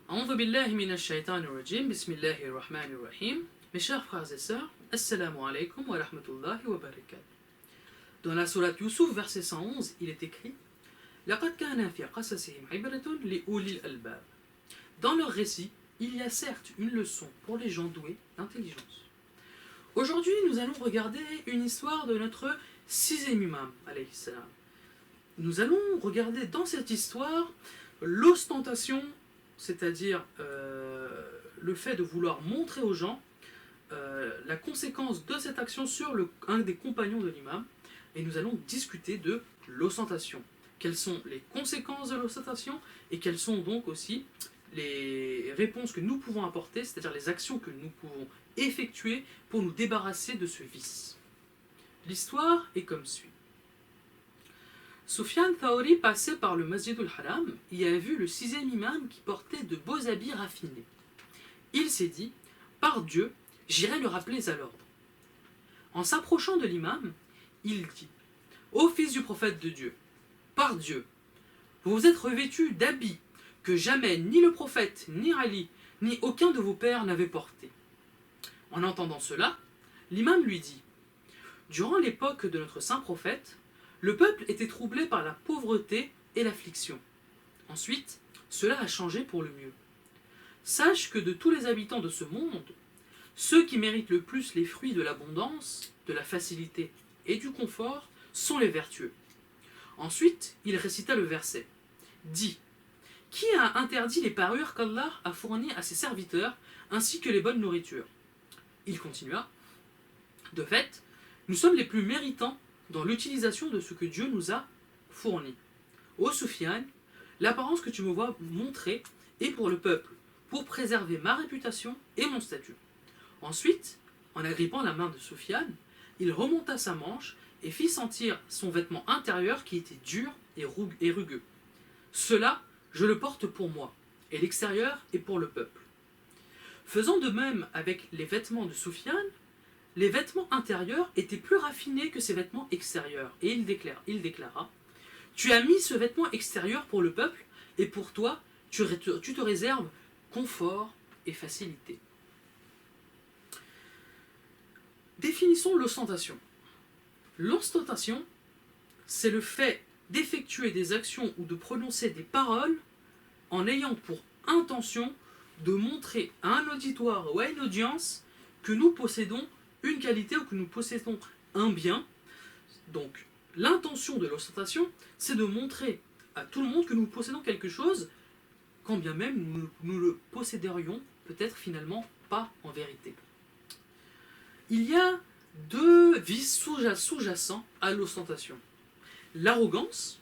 A'udhu billahi minash shaitanir rajim, bismillahir rahmanir rahim. Mes chers frères et sœurs, assalamu alaikum wa rahmatullahi wa barakatuh. Dans la sourate Yusuf, verset 111, il est écrit لَقَدْ كَانَ فِي قَصَصِهِمْ عِبْرَةٌ لِأُولِي الْأَلْبَابِ. Dans leur récit, il y a certes une leçon pour les gens doués d'intelligence. Aujourd'hui, nous allons regarder une histoire de notre sixième imam, alayhi salam. Nous allons regarder dans cette histoire l'ostentation, c'est-à-dire le fait de vouloir montrer aux gens la conséquence de cette action sur un des compagnons de l'imam, et nous allons discuter de l'ostentation. Quelles sont les conséquences de l'ostentation et quelles sont donc aussi les réponses que nous pouvons apporter, c'est-à-dire les actions que nous pouvons effectuer pour nous débarrasser de ce vice. L'histoire est comme suit. Sufyan Thauri passait par le Masjid al-Haram et a vu le sixième imam qui portait de beaux habits raffinés. Il s'est dit, par Dieu, j'irai le rappeler à l'ordre. En s'approchant de l'imam, il dit, ô fils du prophète de Dieu, par Dieu, vous vous êtes revêtu d'habits que jamais ni le prophète, ni Ali, ni aucun de vos pères n'avait porté. En entendant cela, l'imam lui dit, durant l'époque de notre saint prophète, le peuple était troublé par la pauvreté et l'affliction. Ensuite, cela a changé pour le mieux. Sache que de tous les habitants de ce monde, ceux qui méritent le plus les fruits de l'abondance, de la facilité et du confort sont les vertueux. Ensuite, il récita le verset. Dit, qui a interdit les parures qu'Allah a fournies à ses serviteurs ainsi que les bonnes nourritures? Il continua, de fait, nous sommes les plus méritants dans l'utilisation de ce que Dieu nous a fourni. Ô Soufiane, l'apparence que tu me vois montrer est pour le peuple, pour préserver ma réputation et mon statut. Ensuite, en agrippant la main de Soufiane, il remonta sa manche et fit sentir son vêtement intérieur qui était dur et rugueux. Cela, je le porte pour moi, et l'extérieur est pour le peuple. Faisant de même avec les vêtements de Soufiane, les vêtements intérieurs étaient plus raffinés que ses vêtements extérieurs. Et il déclara, tu as mis ce vêtement extérieur pour le peuple, et pour toi, tu te réserves confort et facilité. Définissons l'ostentation. L'ostentation, c'est le fait d'effectuer des actions ou de prononcer des paroles en ayant pour intention de montrer à un auditoire ou à une audience que nous possédons une qualité ou que nous possédons un bien. Donc, l'intention de l'ostentation, c'est de montrer à tout le monde que nous possédons quelque chose, quand bien même nous le posséderions peut-être finalement pas en vérité. Il y a deux vices sous-jacents à l'ostentation. L'arrogance,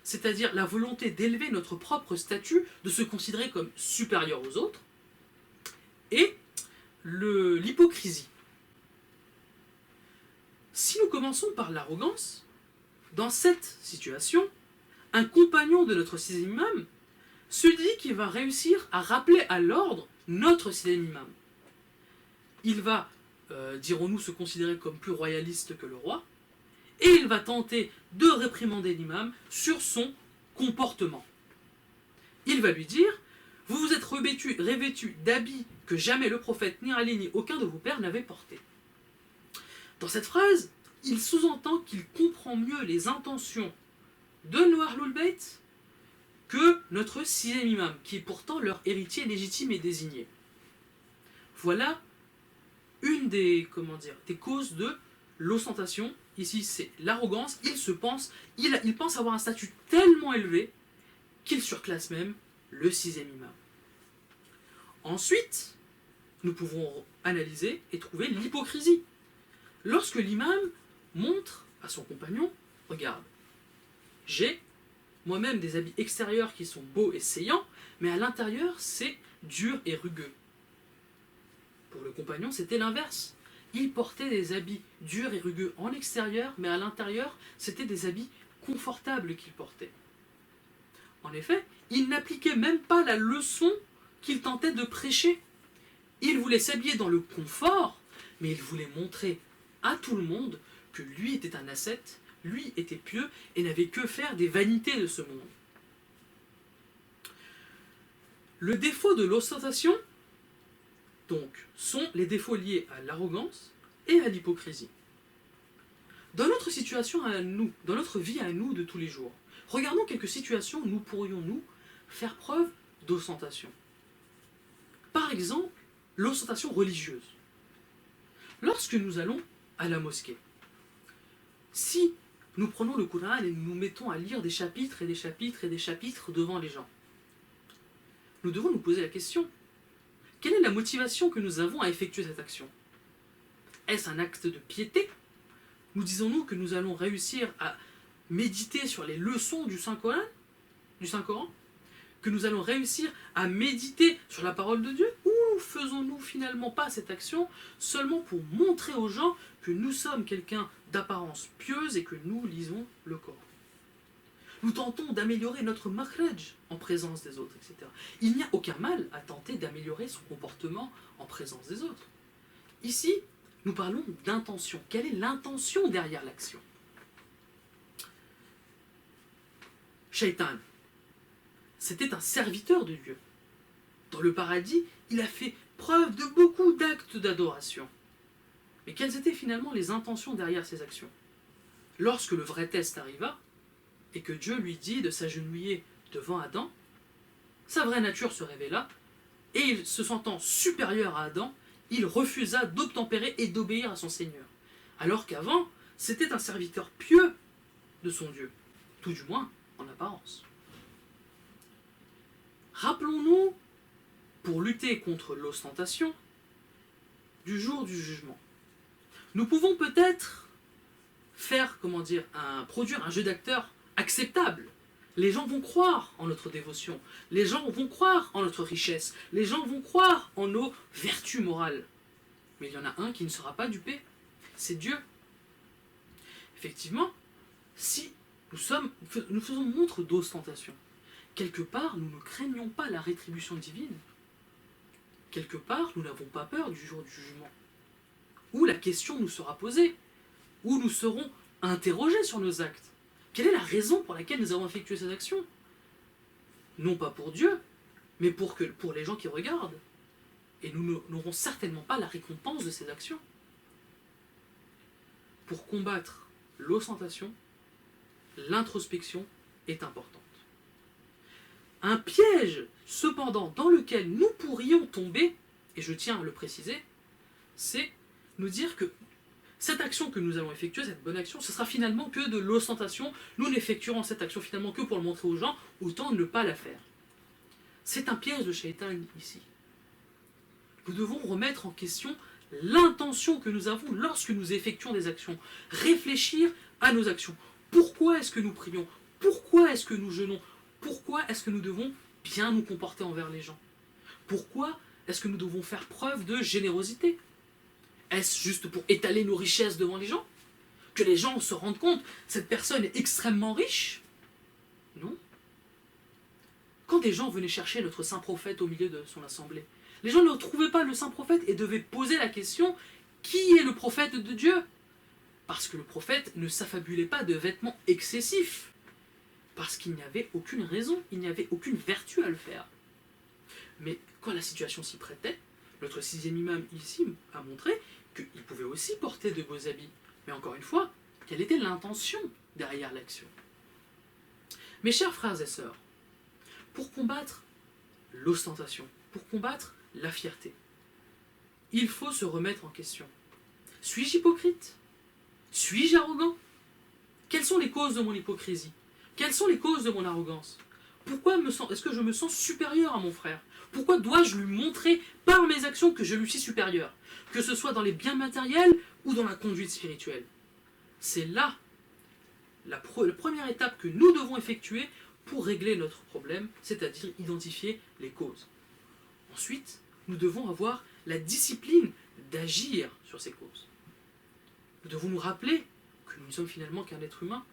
c'est-à-dire la volonté d'élever notre propre statut, de se considérer comme supérieur aux autres, et l'hypocrisie. Si nous commençons par l'arrogance, dans cette situation, un compagnon de notre sixième imam se dit qu'il va réussir à rappeler à l'ordre notre sixième imam. Il va, dirons-nous, se considérer comme plus royaliste que le roi, et il va tenter de réprimander l'imam sur son comportement. Il va lui dire, vous vous êtes revêtu d'habits que jamais le prophète, ni Ali, ni aucun de vos pères n'avait porté. Dans cette phrase, il sous-entend qu'il comprend mieux les intentions de Ahlul Bayt que notre sixième imam, qui est pourtant leur héritier légitime et désigné. Voilà une des causes de l'ostentation. Ici, c'est l'arrogance. Il pense avoir un statut tellement élevé qu'il surclasse même le sixième imam. Ensuite, nous pouvons analyser et trouver l'hypocrisie. Lorsque l'imam montre à son compagnon, regarde, j'ai moi-même des habits extérieurs qui sont beaux et saillants, mais à l'intérieur, c'est dur et rugueux. Pour le compagnon, c'était l'inverse. Il portait des habits durs et rugueux en extérieur, mais à l'intérieur, c'était des habits confortables qu'il portait. En effet, il n'appliquait même pas la leçon qu'il tentait de prêcher. Il voulait s'habiller dans le confort, mais il voulait montrer à tout le monde que lui était un ascète, lui était pieux et n'avait que faire des vanités de ce monde. Le défaut de l'ostentation, donc, sont les défauts liés à l'arrogance et à l'hypocrisie. Dans notre situation à nous, dans notre vie à nous de tous les jours, regardons quelques situations où nous pourrions, nous, faire preuve d'ostentation. Par exemple, l'ostentation religieuse. Lorsque nous allons à la mosquée, si nous prenons le Coran et nous nous mettons à lire des chapitres et des chapitres et des chapitres devant les gens, nous devons nous poser la question, quelle est la motivation que nous avons à effectuer cette action? Est-ce un acte de piété? Nous disons-nous que nous allons réussir à méditer sur les leçons du Saint-Coran, que nous allons réussir à méditer sur la parole de Dieu, ou faisons-nous finalement pas cette action seulement pour montrer aux gens que nous sommes quelqu'un d'apparence pieuse et que nous lisons le Coran? Nous tentons d'améliorer notre makhraj en présence des autres, etc. Il n'y a aucun mal à tenter d'améliorer son comportement en présence des autres. Ici, nous parlons d'intention. Quelle est l'intention derrière l'action? Shaitan, c'était un serviteur de Dieu. Dans le paradis, il a fait preuve de beaucoup d'actes d'adoration. Mais quelles étaient finalement les intentions derrière ces actions? Lorsque le vrai test arriva, et que Dieu lui dit de s'agenouiller devant Adam, sa vraie nature se révéla, et il, se sentant supérieur à Adam, il refusa d'obtempérer et d'obéir à son Seigneur. Alors qu'avant, c'était un serviteur pieux de son Dieu, tout du moins en apparence. Rappelons-nous, pour lutter contre l'ostentation, du jour du jugement. Nous pouvons peut-être faire, produire un jeu d'acteurs acceptable. Les gens vont croire en notre dévotion, les gens vont croire en notre richesse, les gens vont croire en nos vertus morales. Mais il y en a un qui ne sera pas dupé, c'est Dieu. Effectivement, si nous faisons montre d'ostentation, quelque part nous ne craignons pas la rétribution divine, quelque part nous n'avons pas peur du jour du jugement, où la question nous sera posée, où nous serons interrogés sur nos actes. Quelle est la raison pour laquelle nous avons effectué ces actions? Non pas pour Dieu, mais pour les gens qui regardent. Et nous n'aurons certainement pas la récompense de ces actions. Pour combattre l'ostentation, l'introspection est importante. Un piège, cependant, dans lequel nous pourrions tomber, et je tiens à le préciser, c'est nous dire que cette action que nous allons effectuer, cette bonne action, ce sera finalement que de l'ostentation. Nous n'effectuerons cette action finalement que pour le montrer aux gens, autant ne pas la faire. C'est un piège de Shaitan ici. Nous devons remettre en question l'intention que nous avons lorsque nous effectuons des actions. Réfléchir à nos actions. Pourquoi est-ce que nous prions? Pourquoi est-ce que nous jeûnons? Pourquoi est-ce que nous devons bien nous comporter envers les gens? Pourquoi est-ce que nous devons faire preuve de générosité? Est-ce juste pour étaler nos richesses devant les gens? Que les gens se rendent compte, cette personne est extrêmement riche? Non. Quand des gens venaient chercher notre saint prophète au milieu de son assemblée, les gens ne trouvaient pas le saint prophète et devaient poser la question, qui est le prophète de Dieu? Parce que le prophète ne s'affabulait pas de vêtements excessifs. Parce qu'il n'y avait aucune raison, il n'y avait aucune vertu à le faire. Mais quand la situation s'y prêtait, notre sixième imam ici a montré qu'il pouvait aussi porter de beaux habits. Mais encore une fois, quelle était l'intention derrière l'action? Mes chers frères et sœurs, pour combattre l'ostentation, pour combattre la fierté, il faut se remettre en question. Suis-je hypocrite? Suis-je arrogant? Quelles sont les causes de mon hypocrisie? Quelles sont les causes de mon arrogance? Pourquoi est-ce que je me sens supérieur à mon frère? Pourquoi dois-je lui montrer par mes actions que je lui suis supérieur? Que ce soit dans les biens matériels ou dans la conduite spirituelle. C'est là la première étape que nous devons effectuer pour régler notre problème, c'est-à-dire identifier les causes. Ensuite, nous devons avoir la discipline d'agir sur ces causes. Nous devons nous rappeler que nous ne sommes finalement qu'un être humain,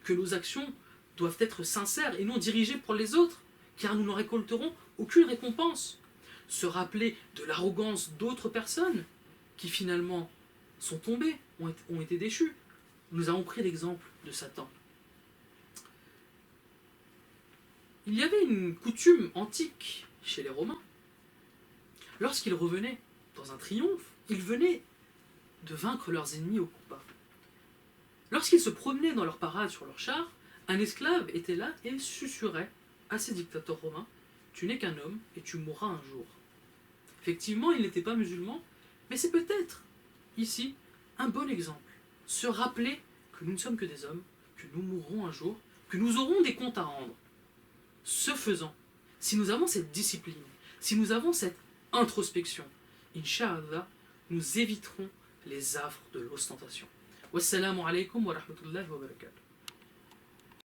que nos actions doivent être sincères et non dirigées pour les autres, car nous n'en récolterons aucune récompense. Se rappeler de l'arrogance d'autres personnes qui finalement sont tombées, ont été déchues. Nous avons pris l'exemple de Satan. Il y avait une coutume antique chez les Romains. Lorsqu'ils revenaient dans un triomphe, ils venaient de vaincre leurs ennemis au combat. Lorsqu'ils se promenaient dans leur parade sur leur char, un esclave était là et susurrait à ces dictateurs romains: tu n'es qu'un homme et tu mourras un jour. Effectivement, il n'était pas musulman, mais c'est peut-être, ici, un bon exemple. Se rappeler que nous ne sommes que des hommes, que nous mourrons un jour, que nous aurons des comptes à rendre. Ce faisant, si nous avons cette discipline, si nous avons cette introspection, Inch'Allah, nous éviterons les affres de l'ostentation. Wassalamu alaikum wa rahmatullahi wa barakatuh.